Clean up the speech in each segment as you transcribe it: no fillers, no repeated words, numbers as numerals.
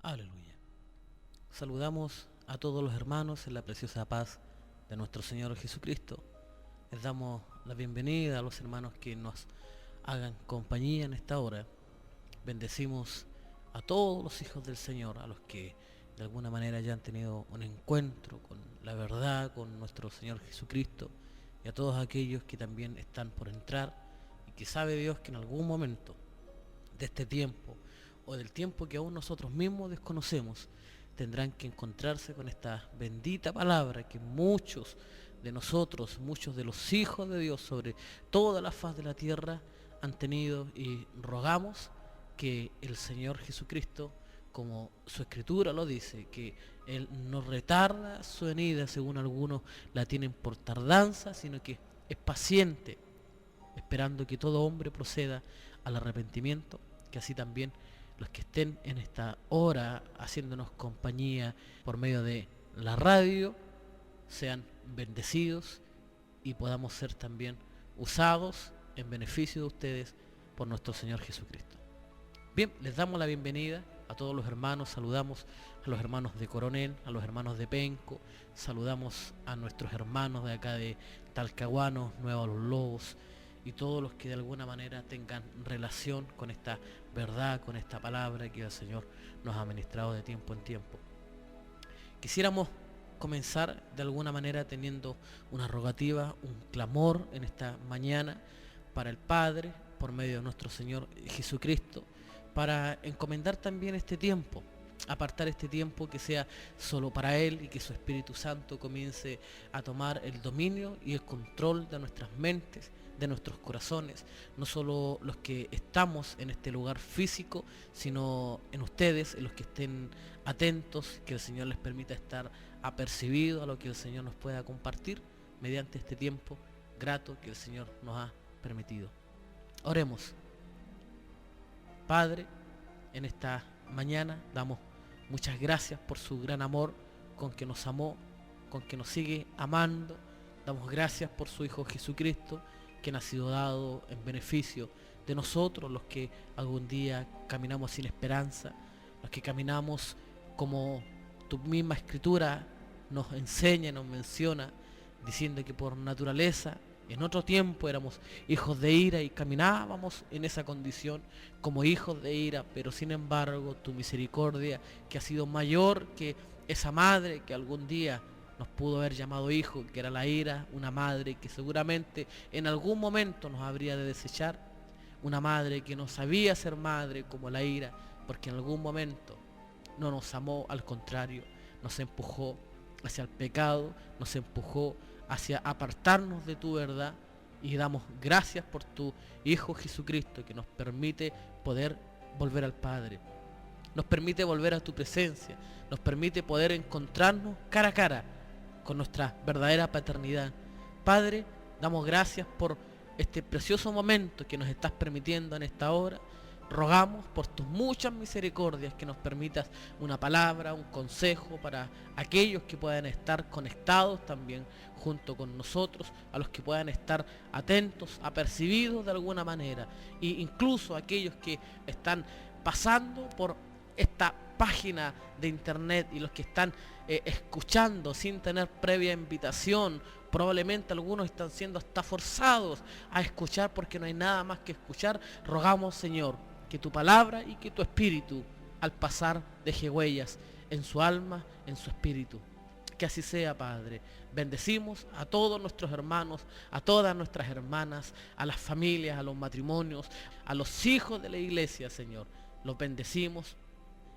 Aleluya. Saludamos a todos los hermanos en la preciosa paz de nuestro Señor Jesucristo. Les damos la bienvenida a los hermanos que nos hagan compañía en esta hora. Bendecimos a todos los hijos del Señor, a los que de alguna manera ya han tenido un encuentro con la verdad, con nuestro Señor Jesucristo, y a todos aquellos que también están por entrar y que sabe Dios que en algún momento de este tiempo o del tiempo que aún nosotros mismos desconocemos, tendrán que encontrarse con esta bendita palabra que muchos de nosotros, muchos de los hijos de Dios sobre toda la faz de la tierra han tenido, y rogamos que el Señor Jesucristo, como su escritura lo dice, que Él no retarda su venida, según algunos la tienen por tardanza, sino que es paciente, esperando que todo hombre proceda al arrepentimiento, que así también los que estén en esta hora haciéndonos compañía por medio de la radio sean bendecidos y podamos ser también usados en beneficio de ustedes por nuestro Señor Jesucristo. Bien, les damos la bienvenida a todos los hermanos, saludamos a los hermanos de Coronel, a los hermanos de Penco, saludamos a nuestros hermanos de acá de Talcahuano, Nueva Los Lobos, y todos los que de alguna manera tengan relación con esta verdad, con esta palabra que el Señor nos ha ministrado de tiempo en tiempo. Quisiéramos comenzar de alguna manera teniendo una rogativa, un clamor en esta mañana para el Padre, por medio de nuestro Señor Jesucristo, para encomendar también este tiempo, apartar este tiempo que sea solo para Él, y que su Espíritu Santo comience a tomar el dominio y el control de nuestras mentes, de nuestros corazones, no solo los que estamos en este lugar físico, sino en ustedes, en los que estén atentos, que el Señor les permita estar apercibidos a lo que el Señor nos pueda compartir mediante este tiempo grato que el Señor nos ha permitido. Oremos. Padre, en esta mañana damos muchas gracias por su gran amor con que nos amó, con que nos sigue amando. Damos gracias por su Hijo Jesucristo, que nos ha sido dado en beneficio de nosotros, los que algún día caminamos sin esperanza, los que caminamos como tu misma escritura nos enseña, nos menciona, diciendo que por naturaleza en otro tiempo éramos hijos de ira y caminábamos en esa condición como hijos de ira, pero sin embargo tu misericordia, que ha sido mayor que esa madre que algún día nos pudo haber llamado hijo, que era la ira, una madre que seguramente en algún momento nos habría de desechar, una madre que no sabía ser madre como la ira, porque en algún momento no nos amó, al contrario, nos empujó hacia el pecado, nos empujó hacia apartarnos de tu verdad, y damos gracias por tu Hijo Jesucristo, que nos permite poder volver al Padre, nos permite volver a tu presencia, nos permite poder encontrarnos cara a cara con nuestra verdadera paternidad. Padre, damos gracias por este precioso momento que nos estás permitiendo en esta hora. Rogamos por tus muchas misericordias que nos permitas una palabra, un consejo para aquellos que puedan estar conectados también junto con nosotros, a los que puedan estar atentos, apercibidos de alguna manera, e incluso aquellos que están pasando por esta página de internet y los que están escuchando sin tener previa invitación. Probablemente algunos están siendo hasta forzados a escuchar porque no hay nada más que escuchar. Rogamos, Señor, que tu palabra y que tu espíritu al pasar deje huellas en su alma, en su espíritu. Que así sea, Padre. Bendecimos a todos nuestros hermanos, a todas nuestras hermanas, a las familias, a los matrimonios, a los hijos de la iglesia, Señor. Los bendecimos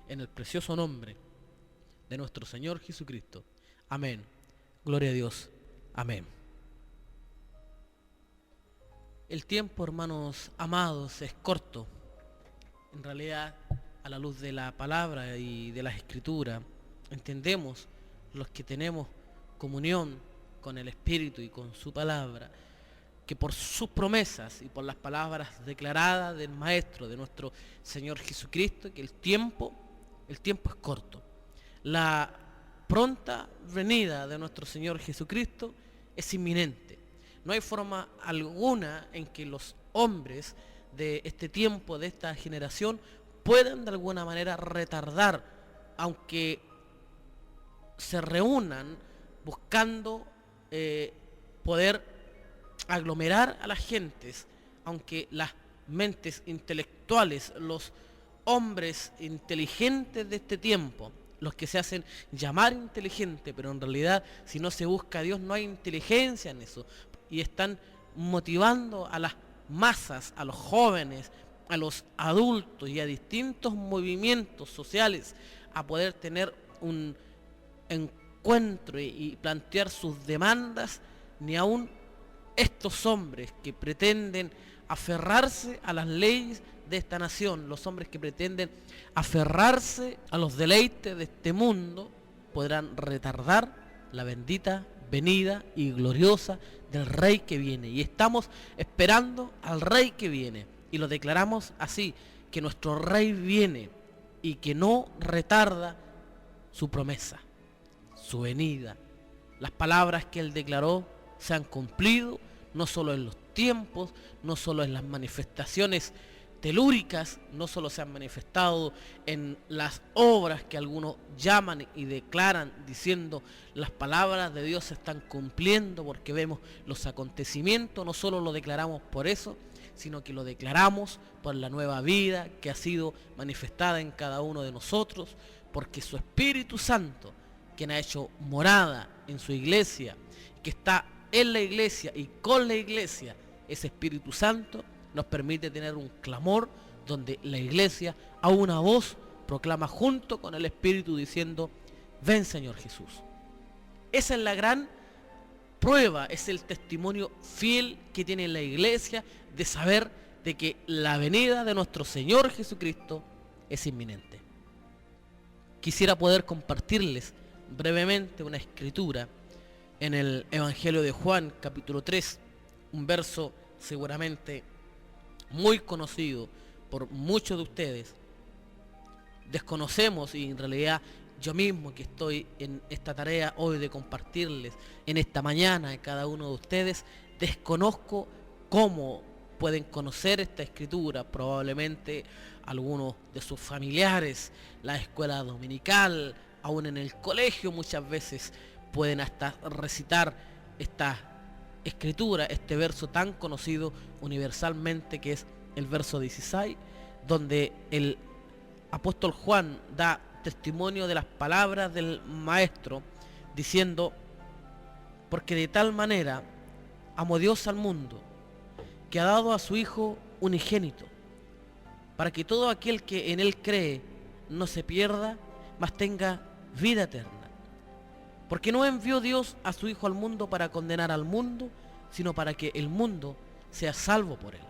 en el precioso nombre de nuestro Señor Jesucristo. Amén. Gloria a Dios. Amén. El tiempo, hermanos amados, es corto. En realidad, a la luz de la palabra y de las escrituras, entendemos, los que tenemos comunión con el Espíritu y con su palabra, que por sus promesas y por las palabras declaradas del Maestro, de nuestro Señor Jesucristo, que el tiempo es corto. La pronta venida de nuestro Señor Jesucristo es inminente. No hay forma alguna en que los hombres de este tiempo, de esta generación, puedan de alguna manera retardar aunque se reúnan buscando poder aglomerar a las gentes, aunque las mentes intelectuales, los hombres inteligentes de este tiempo, los que se hacen llamar inteligentes, pero en realidad si no se busca a Dios no hay inteligencia en eso, y están motivando a las masas, a los jóvenes, a los adultos y a distintos movimientos sociales a poder tener un encuentro y plantear sus demandas, ni aún estos hombres que pretenden aferrarse a las leyes de esta nación, los hombres que pretenden aferrarse a los deleites de este mundo, podrán retardar la bendita venida y gloriosa del Rey que viene. Y estamos esperando al Rey que viene, y lo declaramos así, que nuestro Rey viene y que no retarda su promesa, su venida. Las palabras que Él declaró se han cumplido, no solo en los tiempos, no solo en las manifestaciones telúricas, no solo se han manifestado en las obras que algunos llaman y declaran diciendo las palabras de Dios se están cumpliendo porque vemos los acontecimientos, no solo lo declaramos por eso, sino que lo declaramos por la nueva vida que ha sido manifestada en cada uno de nosotros, porque su Espíritu Santo, quien ha hecho morada en su iglesia, que está en la iglesia y con la iglesia, ese Espíritu Santo nos permite tener un clamor donde la iglesia a una voz proclama junto con el Espíritu diciendo: ven Señor Jesús. Esa es la gran prueba, es el testimonio fiel que tiene la iglesia de saber de que la venida de nuestro Señor Jesucristo es inminente. Quisiera poder compartirles brevemente una escritura en el Evangelio de Juan, capítulo 3, un verso seguramente muy conocido por muchos de ustedes. Desconocemos, y en realidad yo mismo que estoy en esta tarea hoy de compartirles en esta mañana a cada uno de ustedes, desconozco cómo pueden conocer esta escritura. Probablemente algunos de sus familiares, la escuela dominical, aún en el colegio muchas veces pueden hasta recitar esta escritura, este verso tan conocido universalmente que es el verso 16, donde el apóstol Juan da testimonio de las palabras del Maestro, diciendo: porque de tal manera amó Dios al mundo, que ha dado a su Hijo unigénito, para que todo aquel que en Él cree no se pierda, mas tenga vida eterna. Porque no envió Dios a su Hijo al mundo para condenar al mundo, sino para que el mundo sea salvo por Él.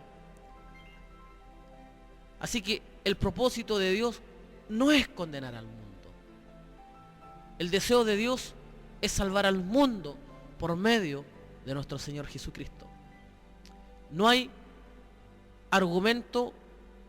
Así que el propósito de Dios no es condenar al mundo. El deseo de Dios es salvar al mundo por medio de nuestro Señor Jesucristo. No hay argumento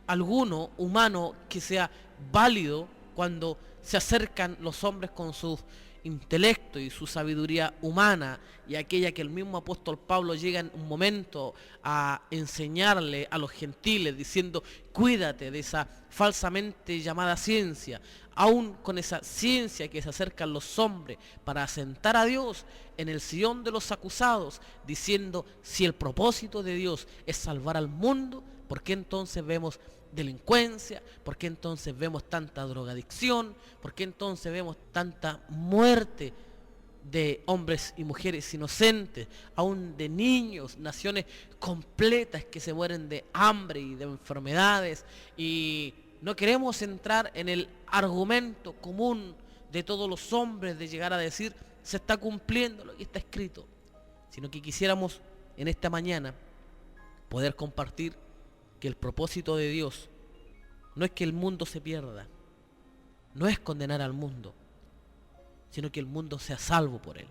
alguno humano que sea válido cuando se acercan los hombres con sus intelecto y su sabiduría humana, y aquella que el mismo apóstol Pablo llega en un momento a enseñarle a los gentiles diciendo: cuídate de esa falsamente llamada ciencia, aún con esa ciencia que se acercan los hombres para asentar a Dios en el sillón de los acusados, diciendo: si el propósito de Dios es salvar al mundo, ¿por qué entonces vemos delincuencia? ¿Por qué entonces vemos tanta drogadicción? ¿Por qué entonces vemos tanta muerte de hombres y mujeres inocentes, aún de niños, naciones completas que se mueren de hambre y de enfermedades? Y no queremos entrar en el argumento común de todos los hombres de llegar a decir: se está cumpliendo lo que está escrito, sino que quisiéramos en esta mañana poder compartir que el propósito de Dios no es que el mundo se pierda, no es condenar al mundo, sino que el mundo sea salvo por Él.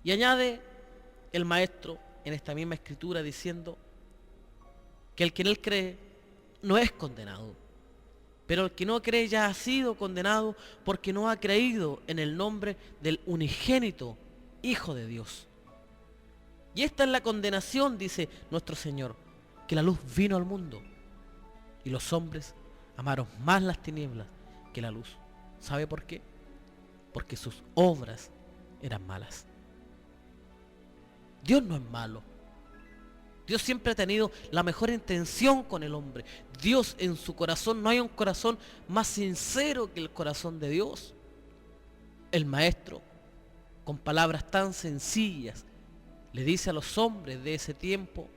Y añade el Maestro en esta misma escritura diciendo que el que en Él cree no es condenado, pero el que no cree ya ha sido condenado porque no ha creído en el nombre del unigénito Hijo de Dios. Y esta es la condenación, dice nuestro Señor, que la luz vino al mundo y los hombres amaron más las tinieblas que la luz. ¿Sabe por qué? Porque sus obras eran malas. Dios no es malo. Dios siempre ha tenido la mejor intención con el hombre. Dios en su corazón, no hay un corazón más sincero que el corazón de Dios. El maestro, con palabras tan sencillas, le dice a los hombres de ese tiempo: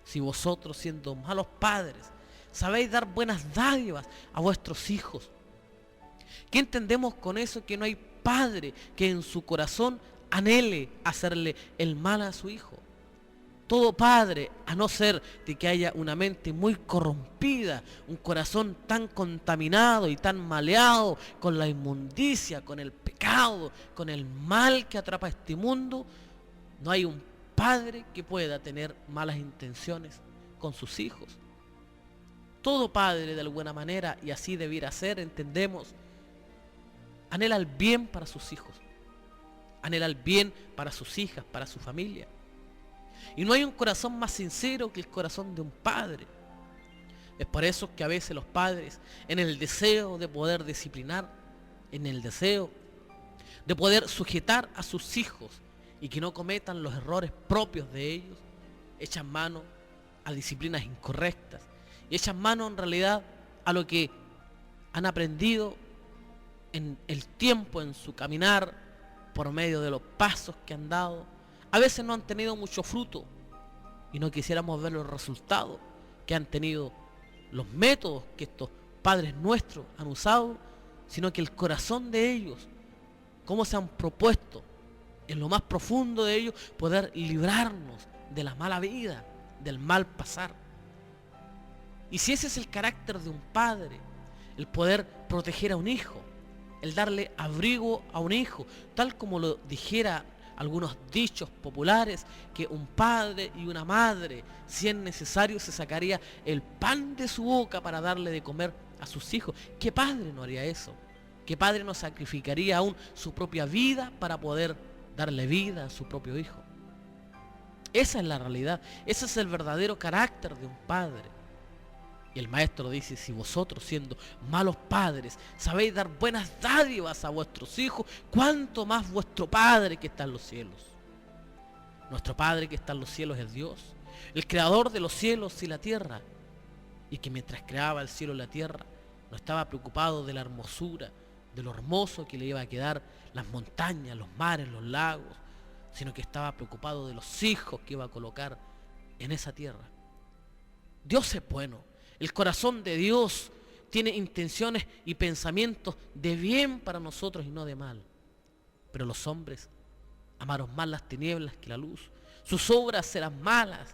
si vosotros, siendo malos padres, sabéis dar buenas dádivas a vuestros hijos. ¿Qué entendemos con eso? Que no hay padre que en su corazón anhele hacerle el mal a su hijo. Todo padre, a no ser de que haya una mente muy corrompida, un corazón tan contaminado y tan maleado con la inmundicia, con el pecado, con el mal que atrapa este mundo, no hay un padre que pueda tener malas intenciones con sus hijos. Todo padre, de alguna manera, y así debiera ser, entendemos, anhela el bien para sus hijos, anhela el bien para sus hijas, para su familia. Y no hay un corazón más sincero que el corazón de un padre. Es por eso que a veces los padres, en el deseo de poder disciplinar, en el deseo de poder sujetar a sus hijos y que no cometan los errores propios de ellos, echan mano a disciplinas incorrectas y echan mano en realidad a lo que han aprendido en el tiempo, en su caminar, por medio de los pasos que han dado. A veces no han tenido mucho fruto y no quisiéramos ver los resultados que han tenido los métodos que estos padres nuestros han usado, sino que el corazón de ellos, cómo se han propuesto en lo más profundo de ellos poder librarnos de la mala vida, del mal pasar. Y si ese es el carácter de un padre, el poder proteger a un hijo, el darle abrigo a un hijo, tal como lo dijera algunos dichos populares, que un padre y una madre, si es necesario, se sacaría el pan de su boca para darle de comer a sus hijos. ¿Qué padre no haría eso? ¿Qué padre no sacrificaría aún su propia vida para poder darle vida a su propio hijo? Esa es la realidad, ese es el verdadero carácter de un padre. Y el maestro dice: si vosotros, siendo malos padres, sabéis dar buenas dádivas a vuestros hijos, ¿cuánto más vuestro Padre que está en los cielos? Nuestro Padre que está en los cielos es Dios, el creador de los cielos y la tierra, y que mientras creaba el cielo y la tierra, no estaba preocupado de la hermosura, de lo hermoso que le iba a quedar las montañas, los mares, los lagos, sino que estaba preocupado de los hijos que iba a colocar en esa tierra. Dios es bueno. El corazón de Dios tiene intenciones y pensamientos de bien para nosotros y no de mal. Pero los hombres amaron más las tinieblas que la luz. Sus obras eran malas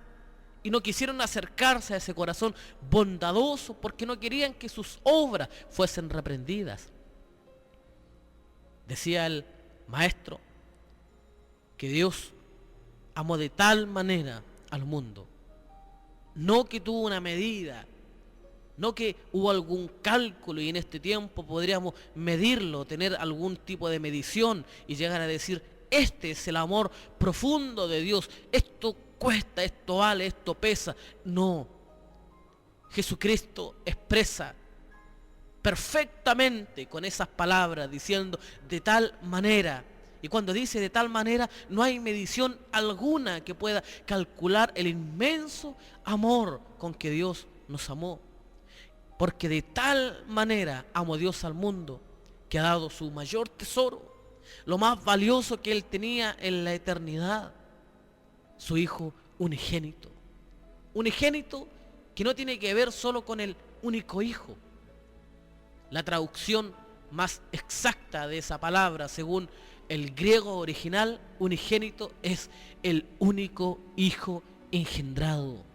y no quisieron acercarse a ese corazón bondadoso porque no querían que sus obras fuesen reprendidas. Decía el maestro que Dios amó de tal manera al mundo, no que tuvo una medida, no que hubo algún cálculo y en este tiempo podríamos medirlo, tener algún tipo de medición y llegar a decir: este es el amor profundo de Dios, esto cuesta, esto vale, esto pesa. No, Jesucristo expresa perfectamente con esas palabras diciendo de tal manera. Y cuando dice de tal manera, no hay medición alguna que pueda calcular el inmenso amor con que Dios nos amó. Porque de tal manera amó Dios al mundo, que ha dado su mayor tesoro, lo más valioso que Él tenía en la eternidad, su Hijo unigénito. Unigénito que no tiene que ver solo con el único Hijo. La traducción más exacta de esa palabra, según el griego original, unigénito, es el único Hijo engendrado.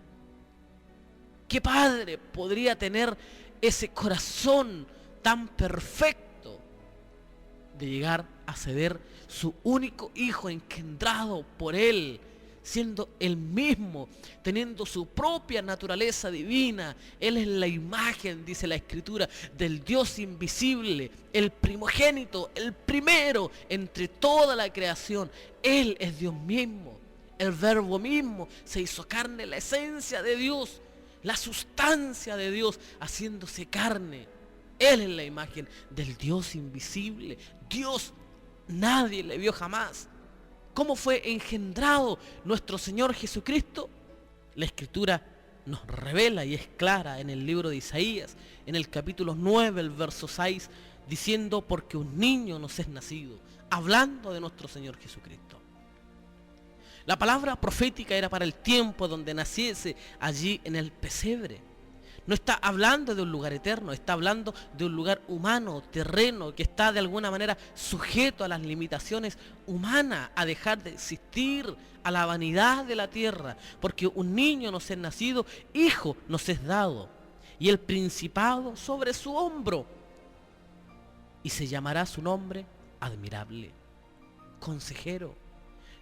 ¿Qué padre podría tener ese corazón tan perfecto de llegar a ceder su único hijo engendrado por él, siendo él mismo, teniendo su propia naturaleza divina? Él es la imagen, dice la Escritura, del Dios invisible, el primogénito, el primero entre toda la creación. Él es Dios mismo, el Verbo mismo se hizo carne, la esencia de Dios, la sustancia de Dios haciéndose carne. Él es la imagen del Dios invisible. Dios nadie le vio jamás. ¿Cómo fue engendrado nuestro Señor Jesucristo? La Escritura nos revela y es clara en el libro de Isaías, en el capítulo 9, el verso 6, diciendo: porque un niño nos es nacido, hablando de nuestro Señor Jesucristo. La palabra profética era para el tiempo donde naciese allí en el pesebre. No está hablando de un lugar eterno, está hablando de un lugar humano, terreno, que está de alguna manera sujeto a las limitaciones humanas, a dejar de existir, a la vanidad de la tierra, porque un niño nos es nacido, hijo nos es dado, y el principado sobre su hombro, y se llamará su nombre admirable, consejero,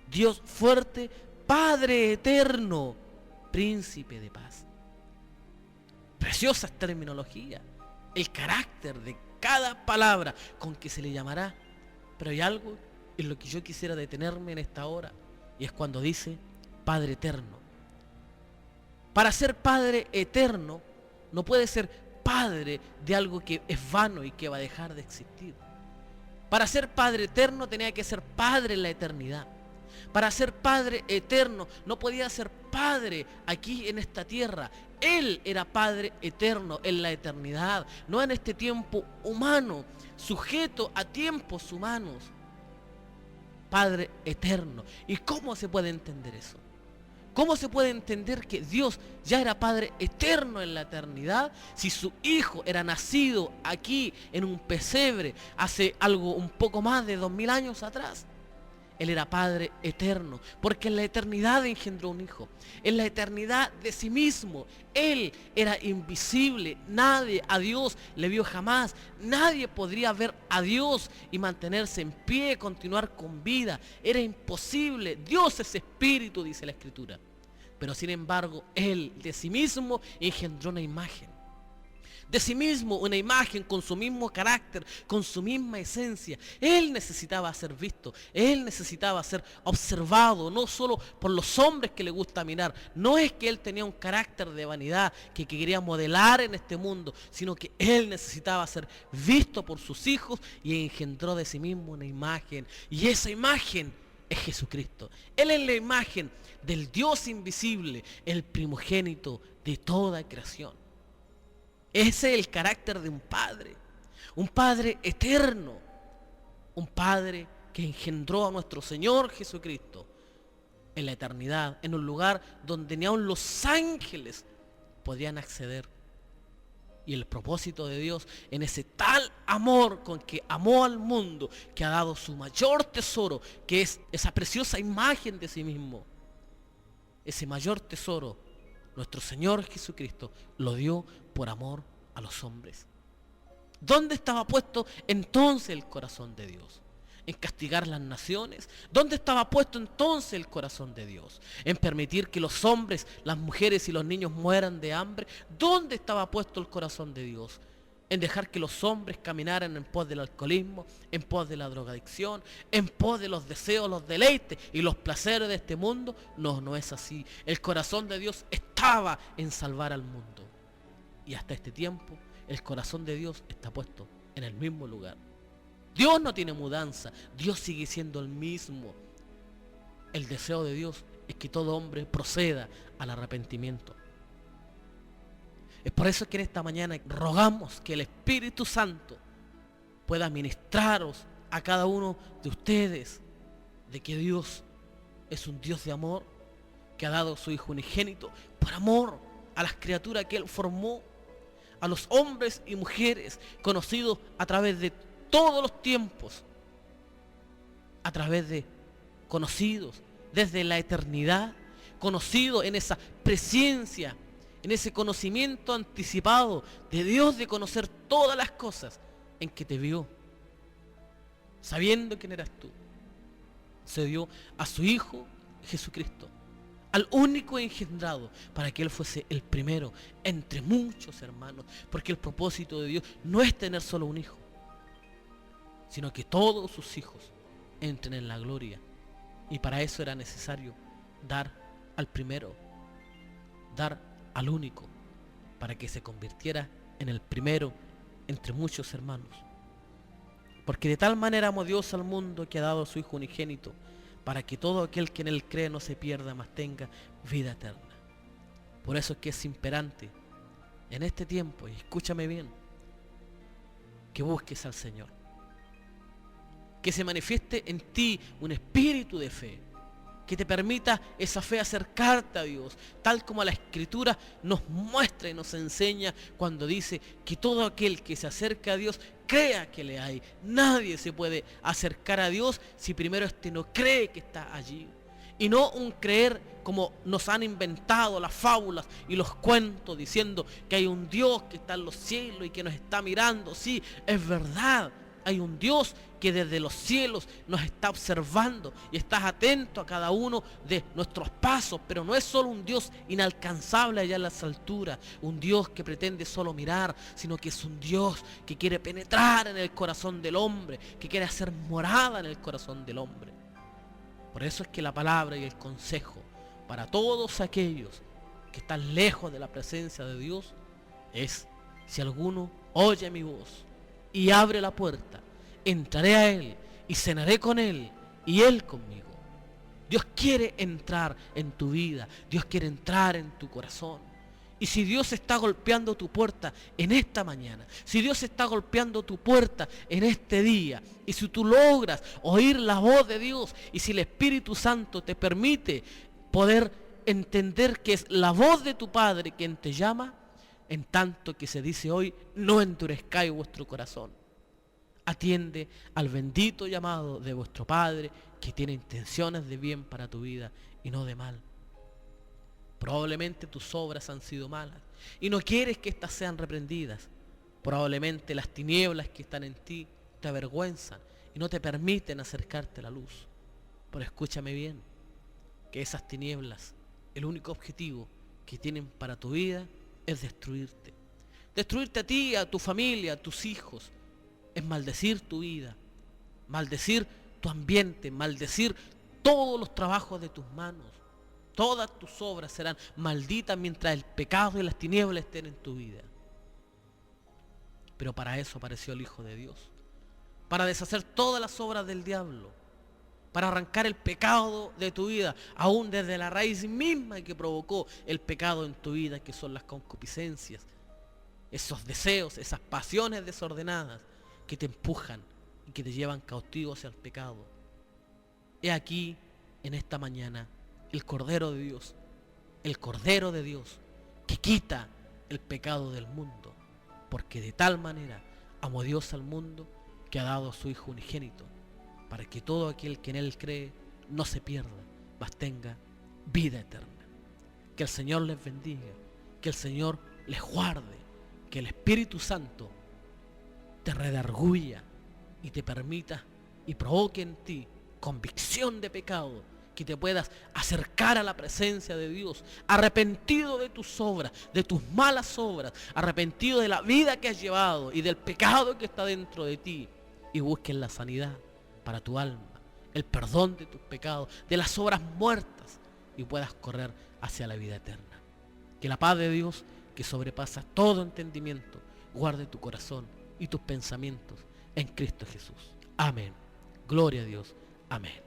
Dios fuerte, Padre eterno, príncipe de paz. Preciosas terminologías, el carácter de cada palabra con que se le llamará. Pero hay algo en lo que yo quisiera detenerme en esta hora, y es cuando dice Padre eterno. Para ser Padre eterno no puede ser Padre de algo que es vano y que va a dejar de existir. Para ser Padre eterno tenía que ser Padre en la eternidad. Para ser Padre eterno no podía ser Padre aquí en esta tierra. Él era Padre eterno en la eternidad, no en este tiempo humano, sujeto a tiempos humanos. Padre eterno. ¿Y cómo se puede entender eso? ¿Cómo se puede entender que Dios ya era Padre eterno en la eternidad si su Hijo era nacido aquí en un pesebre hace algo un poco más de 2000 años atrás? Él era Padre eterno, porque en la eternidad engendró un Hijo. En la eternidad de sí mismo, Él era invisible. Nadie a Dios le vio jamás. Nadie podría ver a Dios y mantenerse en pie, continuar con vida. Era imposible. Dios es espíritu, dice la Escritura. Pero sin embargo, Él de sí mismo engendró una imagen. De sí mismo una imagen con su mismo carácter, con su misma esencia. Él necesitaba ser visto, Él necesitaba ser observado, no solo por los hombres que le gusta mirar. No es que Él tenía un carácter de vanidad que quería modelar en este mundo, sino que Él necesitaba ser visto por sus hijos y engendró de sí mismo una imagen. Y esa imagen es Jesucristo. Él es la imagen del Dios invisible, el primogénito de toda creación. Ese es el carácter de un Padre eterno, un Padre que engendró a nuestro Señor Jesucristo en la eternidad, en un lugar donde ni aun los ángeles podían acceder. Y el propósito de Dios en ese tal amor con que amó al mundo, que ha dado su mayor tesoro, que es esa preciosa imagen de sí mismo, ese mayor tesoro, nuestro Señor Jesucristo lo dio por amor a los hombres. ¿Dónde estaba puesto entonces el corazón de Dios? ¿En castigar las naciones? ¿Dónde estaba puesto entonces el corazón de Dios? ¿En permitir que los hombres, las mujeres y los niños mueran de hambre? ¿Dónde estaba puesto el corazón de Dios? ¿En dejar que los hombres caminaran en pos del alcoholismo, en pos de la drogadicción, en pos de los deseos, los deleites y los placeres de este mundo? No, no es así. El corazón de Dios estaba en salvar al mundo. Y hasta este tiempo, el corazón de Dios está puesto en el mismo lugar. Dios no tiene mudanza, Dios sigue siendo el mismo. El deseo de Dios es que todo hombre proceda al arrepentimiento. Es por eso que en esta mañana rogamos que el Espíritu Santo pueda ministraros a cada uno de ustedes de que Dios es un Dios de amor, que ha dado a su Hijo unigénito por amor a las criaturas que Él formó, a los hombres y mujeres conocidos a través de todos los tiempos, a través de conocidos desde la eternidad, conocidos en esa presencia, en ese conocimiento anticipado de Dios, de conocer todas las cosas en que te vio, sabiendo quién eras tú. Se dio a su Hijo Jesucristo, al único engendrado, para que Él fuese el primero entre muchos hermanos, porque el propósito de Dios no es tener solo un hijo, sino que todos sus hijos entren en la gloria. Y para eso era necesario dar al primero, dar al único, para que se convirtiera en el primero entre muchos hermanos. Porque de tal manera amó Dios al mundo que ha dado a su Hijo unigénito, para que todo aquel que en Él cree no se pierda, mas tenga vida eterna. Por eso es que es imperante en este tiempo, y escúchame bien, que busques al Señor. Que se manifieste en ti un espíritu de fe, que te permita esa fe acercarte a Dios, tal como la Escritura nos muestra y nos enseña cuando dice que todo aquel que se acerca a Dios crea que le hay. Nadie se puede acercar a Dios si primero no cree que está allí. Y no un creer como nos han inventado las fábulas y los cuentos diciendo que hay un Dios que está en los cielos y que nos está mirando. Sí, es verdad. Hay un Dios que desde los cielos nos está observando y está atento a cada uno de nuestros pasos, pero no es solo un Dios inalcanzable allá en las alturas, un Dios que pretende solo mirar, sino que es un Dios que quiere penetrar en el corazón del hombre, que quiere hacer morada en el corazón del hombre. Por eso es que la palabra y el consejo para todos aquellos que están lejos de la presencia de Dios es: si alguno oye mi voz y abre la puerta, entraré a Él y cenaré con Él y Él conmigo. Dios quiere entrar en tu vida, Dios quiere entrar en tu corazón. Y si Dios está golpeando tu puerta en esta mañana, si Dios está golpeando tu puerta en este día, y si tú logras oír la voz de Dios, y si el Espíritu Santo te permite poder entender que es la voz de tu Padre quien te llama, en tanto que se dice hoy: no endurezcáis vuestro corazón. Atiende al bendito llamado de vuestro Padre, que tiene intenciones de bien para tu vida y no de mal. Probablemente tus obras han sido malas y no quieres que éstas sean reprendidas. Probablemente las tinieblas que están en ti te avergüenzan y no te permiten acercarte a la luz. Pero escúchame bien, que esas tinieblas, el único objetivo que tienen para tu vida es destruirte. Destruirte a ti, a tu familia, a tus hijos. Es maldecir tu vida, maldecir tu ambiente, maldecir todos los trabajos de tus manos. Todas tus obras serán malditas mientras el pecado y las tinieblas estén en tu vida. Pero para eso apareció el Hijo de Dios, para deshacer todas las obras del diablo, para arrancar el pecado de tu vida, aún desde la raíz misma que provocó el pecado en tu vida, que son las concupiscencias, esos deseos, esas pasiones desordenadas que te empujan y que te llevan cautivo hacia el pecado. He aquí, en esta mañana, el Cordero de Dios, que quita el pecado del mundo, porque de tal manera amó Dios al mundo que ha dado a su Hijo unigénito, para que todo aquel que en Él cree no se pierda, mas tenga vida eterna. Que el Señor les bendiga, que el Señor les guarde, que el Espíritu Santo te redarguya y te permita y provoque en ti convicción de pecado, que te puedas acercar a la presencia de Dios, arrepentido de tus obras, de tus malas obras, arrepentido de la vida que has llevado y del pecado que está dentro de ti, y busques la sanidad para tu alma, el perdón de tus pecados, de las obras muertas, y puedas correr hacia la vida eterna. Que la paz de Dios, que sobrepasa todo entendimiento, guarde tu corazón y tus pensamientos en Cristo Jesús. Amén. Gloria a Dios. Amén.